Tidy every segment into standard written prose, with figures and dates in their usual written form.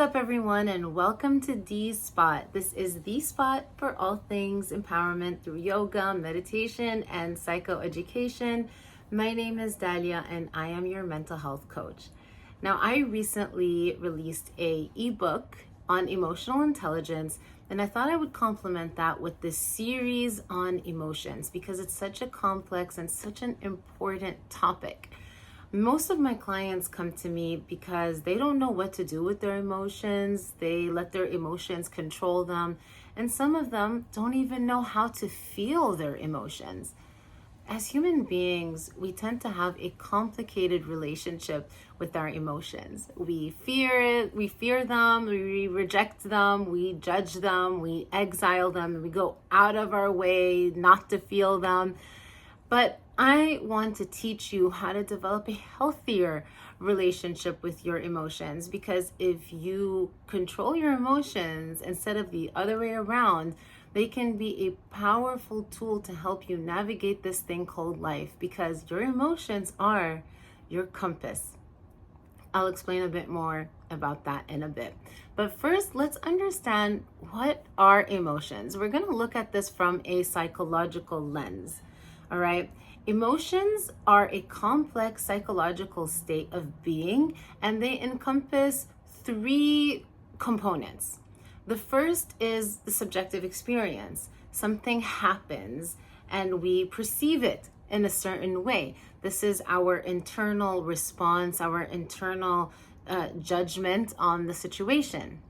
up, everyone, and welcome to D's Spot. This is the spot for all things empowerment through yoga, meditation, and psychoeducation. My name is Dalia, and I am your mental health coach. Now, I recently released an ebook on emotional intelligence, and I thought I would complement that with this series on emotions because it's such a complex and such an important topic. Most of my clients come to me because they don't know what to do with their emotions. They let their emotions control them. And some of them don't even know how to feel their emotions. As human beings, we tend to have a complicated relationship with our emotions. We fear them, we reject them, we judge them, we exile them, and we go out of our way not to feel them. But I want to teach you how to develop a healthier relationship with your emotions, because if you control your emotions instead of the other way around, they can be a powerful tool to help you navigate this thing called life, because your emotions are your compass. I'll explain a bit more about that in a bit. But first, let's understand what are emotions. We're going to look at this from a psychological lens. All right. Emotions are a complex psychological state of being, and they encompass three components. The first is the subjective experience. Something happens and we perceive it in a certain way. This is our internal response, our internal judgment on the situation.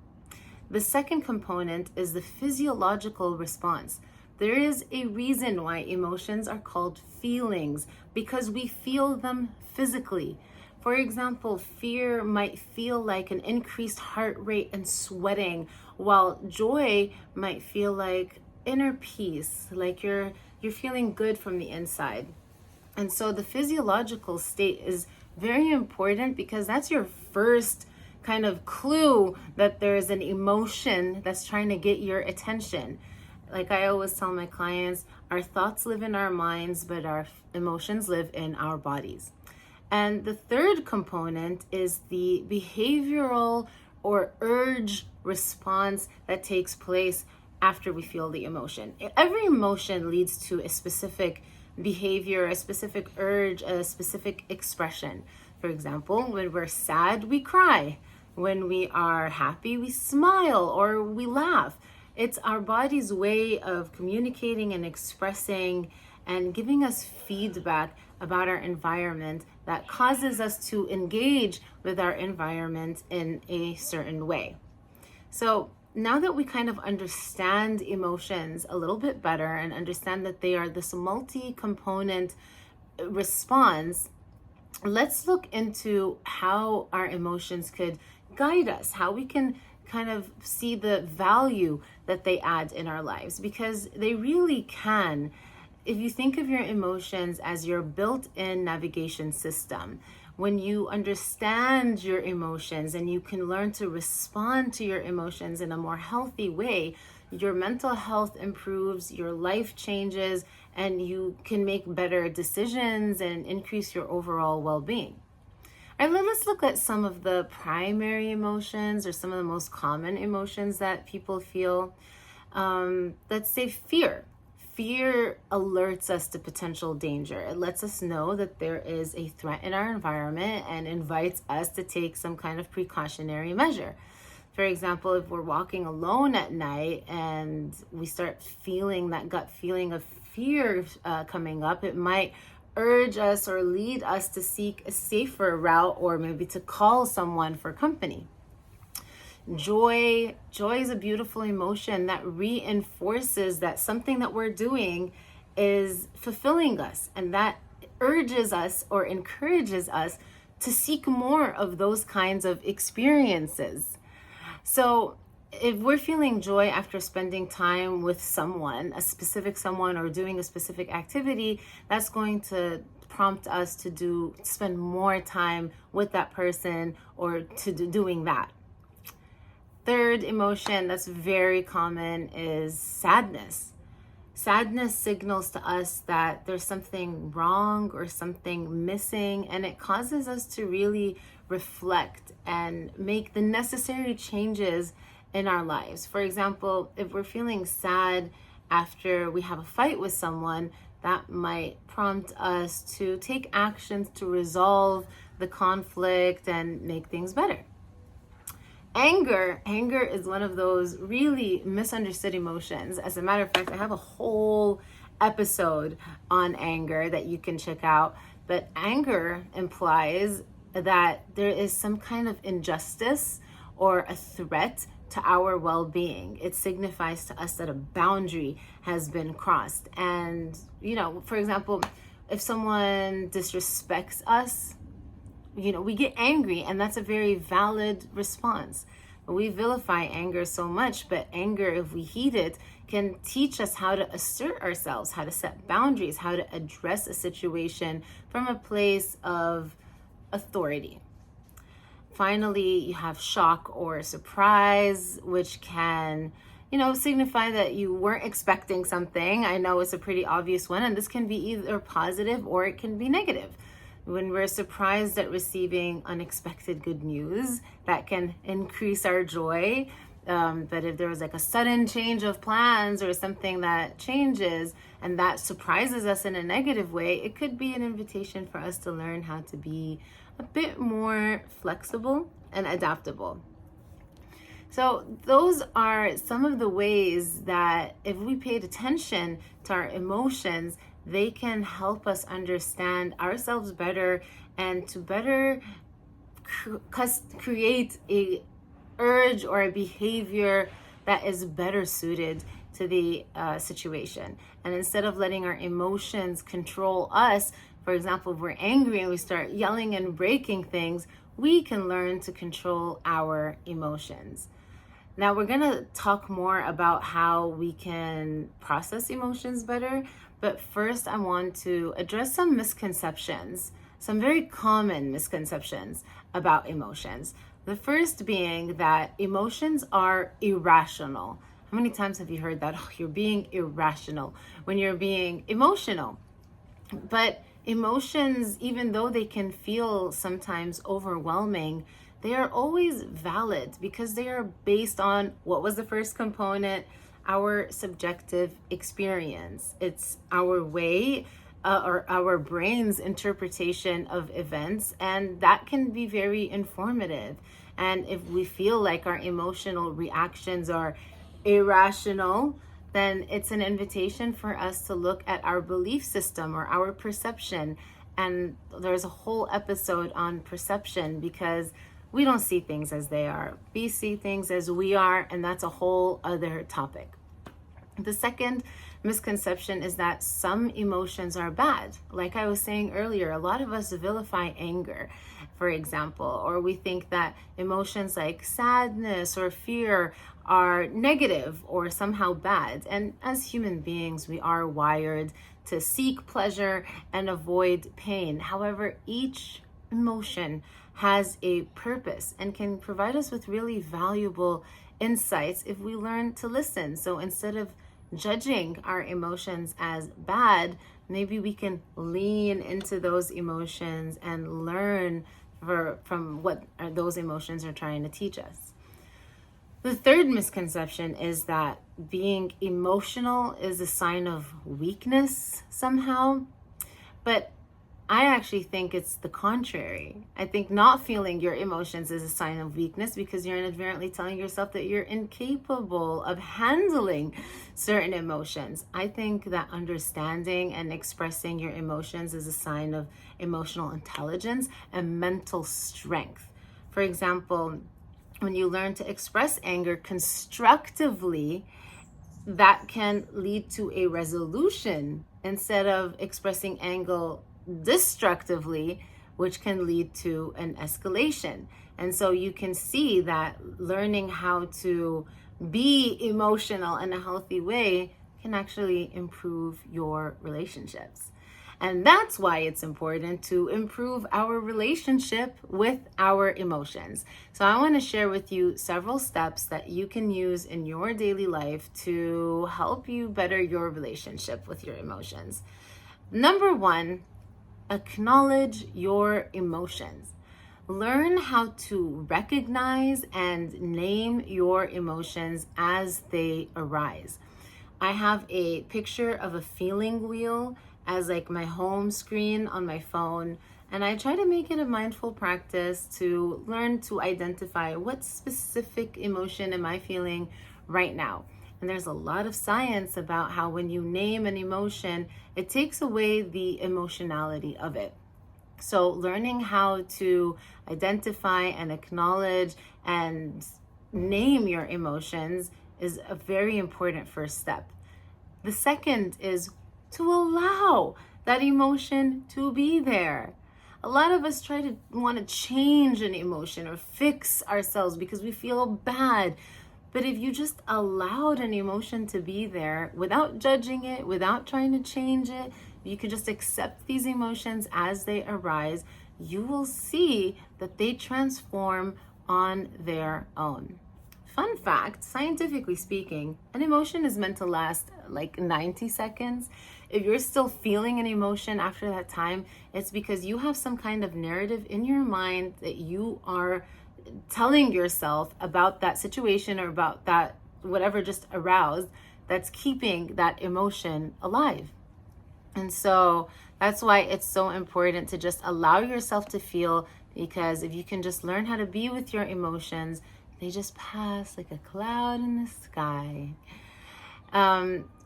The second component is the physiological response. There is a reason why emotions are called feelings, because we feel them physically. For example, fear might feel like an increased heart rate and sweating, while joy might feel like inner peace, like you're feeling good from the inside. And so the physiological state is very important, because that's your first kind of clue that there's an emotion that's trying to get your attention. Like I always tell my clients, our thoughts live in our minds, but our emotions live in our bodies. And the third component is the behavioral or urge response that takes place after we feel the emotion. Every emotion leads to a specific behavior, a specific urge, a specific expression. For example, when we're sad, we cry. When we are happy, we smile or we laugh. It's our body's way of communicating and expressing and giving us feedback about our environment that causes us to engage with our environment in a certain way. So now that we kind of understand emotions a little bit better and understand that they are this multi-component response, let's look into how our emotions could guide us, how we can kind of see the value that they add in our lives, because they really can. If you think of your emotions as your built-in navigation system, when you understand your emotions and you can learn to respond to your emotions in a more healthy way, your mental health improves, your life changes, and you can make better decisions and increase your overall well-being. All right, let's look at some of the primary emotions, or some of the most common emotions that people feel. Let's say fear. Fear alerts us to potential danger. It lets us know that there is a threat in our environment and invites us to take some kind of precautionary measure. For example, if we're walking alone at night and we start feeling that gut feeling of fear coming up, it might urge us or lead us to seek a safer route, or maybe to call someone for company. Joy is a beautiful emotion that reinforces that something that we're doing is fulfilling us, and that urges us or encourages us to seek more of those kinds of experiences. So if we're feeling joy after spending time with someone, a specific someone, or doing a specific activity, that's going to prompt us to spend more time with that person or doing that. Third emotion that's very common is sadness. Sadness signals to us that there's something wrong or something missing, and it causes us to really reflect and make the necessary changes in our lives. For example, if we're feeling sad after we have a fight with someone, that might prompt us to take actions to resolve the conflict and make things better. Anger is one of those really misunderstood emotions. As a matter of fact, I have a whole episode on anger that you can check out. But anger implies that there is some kind of injustice or a threat to our well-being. It signifies to us that a boundary has been crossed. And, for example, if someone disrespects us, we get angry, and that's a very valid response. But we vilify anger so much, but anger, if we heed it, can teach us how to assert ourselves, how to set boundaries, how to address a situation from a place of authority. Finally, you have shock or surprise, which can signify that you weren't expecting something. I know it's a pretty obvious one, and this can be either positive or it can be negative. When we're surprised at receiving unexpected good news, that can increase our joy. But if there was like a sudden change of plans or something that changes and that surprises us in a negative way, it could be an invitation for us to learn how to be a bit more flexible and adaptable. So those are some of the ways that if we paid attention to our emotions, they can help us understand ourselves better and to better create a urge or a behavior that is better suited to the situation. And instead of letting our emotions control us, for example, if we're angry and we start yelling and breaking things, we can learn to control our emotions. Now, we're going to talk more about how we can process emotions better. But first, I want to address some misconceptions, some very common misconceptions about emotions. The first being that emotions are irrational. How many times have you heard that? Oh, you're being irrational when you're being emotional. But emotions, even though they can feel sometimes overwhelming, they are always valid because they are based on what was the first component, our subjective experience. It's our way or our brain's interpretation of events, and that can be very informative. And if we feel like our emotional reactions are irrational, then it's an invitation for us to look at our belief system or our perception. And there's a whole episode on perception because we don't see things as they are. We see things as we are, and that's a whole other topic. The second misconception is that some emotions are bad. Like I was saying earlier, a lot of us vilify anger, for example, or we think that emotions like sadness or fear are negative or somehow bad. And as human beings, we are wired to seek pleasure and avoid pain. However, each emotion has a purpose and can provide us with really valuable insights if we learn to listen. So instead of judging our emotions as bad, maybe we can lean into those emotions and learn from what those emotions are trying to teach us. The third misconception is that being emotional is a sign of weakness somehow, but I actually think it's the contrary. I think not feeling your emotions is a sign of weakness because you're inadvertently telling yourself that you're incapable of handling certain emotions. I think that understanding and expressing your emotions is a sign of emotional intelligence and mental strength. For example, when you learn to express anger constructively, that can lead to a resolution instead of expressing anger destructively, which can lead to an escalation. And so you can see that learning how to be emotional in a healthy way can actually improve your relationships. And that's why it's important to improve our relationship with our emotions. So, I want to share with you several steps that you can use in your daily life to help you better your relationship with your emotions. Number one, acknowledge your emotions. Learn how to recognize and name your emotions as they arise. I have a picture of a feeling wheel as like my home screen on my phone, and I try to make it a mindful practice to learn to identify what specific emotion am I feeling right now. And there's a lot of science about how when you name an emotion, it takes away the emotionality of it. So, learning how to identify and acknowledge and name your emotions is a very important first step. The second is to allow that emotion to be there. A lot of us try to want to change an emotion or fix ourselves because we feel bad. But if you just allowed an emotion to be there without judging it, without trying to change it, you can just accept these emotions as they arise, you will see that they transform on their own. Fun fact, scientifically speaking, an emotion is meant to last like 90 seconds. If you're still feeling an emotion after that time, it's because you have some kind of narrative in your mind that you are telling yourself about that situation or about that whatever just aroused that's keeping that emotion alive. And so that's why it's so important to just allow yourself to feel, because if you can just learn how to be with your emotions, they just pass like a cloud in the sky.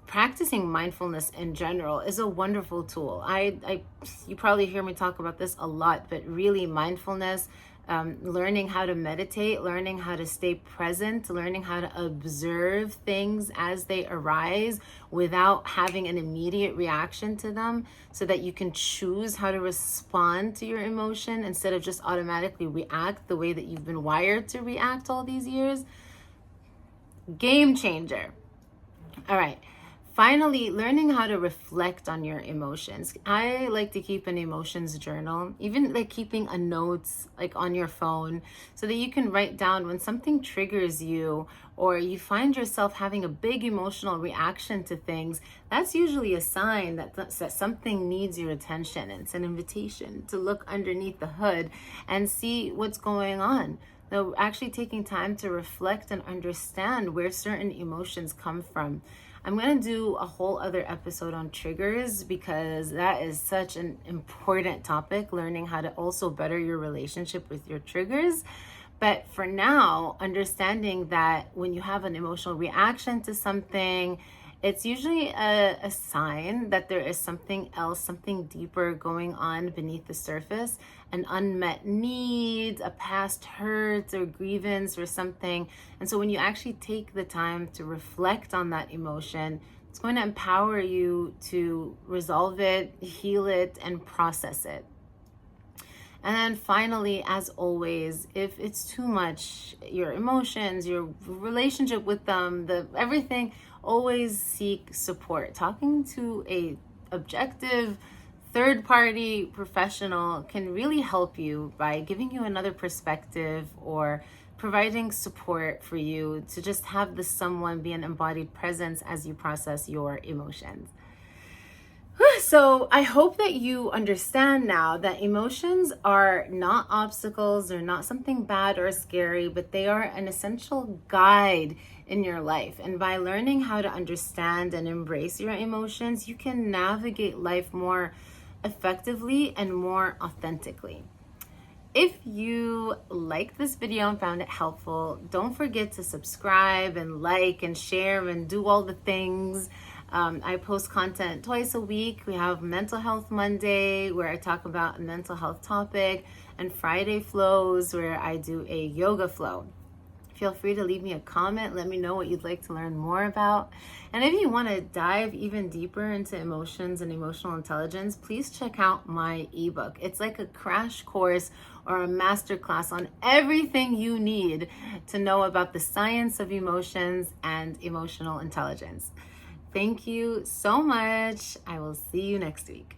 Practicing mindfulness in general is a wonderful tool. You probably hear me talk about this a lot, but really mindfulness, learning how to meditate, learning how to stay present, learning how to observe things as they arise without having an immediate reaction to them, so that you can choose how to respond to your emotion instead of just automatically react the way that you've been wired to react all these years. Game changer. All right. Finally, learning how to reflect on your emotions. I like to keep an emotions journal, even like keeping a notes like on your phone, so that you can write down when something triggers you or you find yourself having a big emotional reaction to things. That's usually a sign that something needs your attention. It's an invitation to look underneath the hood and see what's going on. Now, actually taking time to reflect and understand where certain emotions come from. I'm going to do a whole other episode on triggers, because that is such an important topic, learning how to also better your relationship with your triggers. But for now, understanding that when you have an emotional reaction to something, it's usually a sign that there is something else, something deeper going on beneath the surface, an unmet need, a past hurt or grievance or something. And so when you actually take the time to reflect on that emotion, it's going to empower you to resolve it, heal it, and process it. And then finally, as always, if it's too much, your emotions, your relationship with them, everything, always seek support. Talking to a objective third party professional can really help you by giving you another perspective or providing support for you to just have this someone be an embodied presence as you process your emotions. So I hope that you understand now that emotions are not obstacles, they're not something bad or scary, but they are an essential guide in your life. And by learning how to understand and embrace your emotions, you can navigate life more effectively and more authentically. If you liked this video and found it helpful, don't forget to subscribe and like and share and do all the things. I post content twice a week. We have Mental Health Monday, where I talk about a mental health topic, and Friday Flows, where I do a yoga flow. Feel free to leave me a comment. Let me know what you'd like to learn more about. And if you want to dive even deeper into emotions and emotional intelligence, please check out my ebook. It's like a crash course or a masterclass on everything you need to know about the science of emotions and emotional intelligence. Thank you so much. I will see you next week.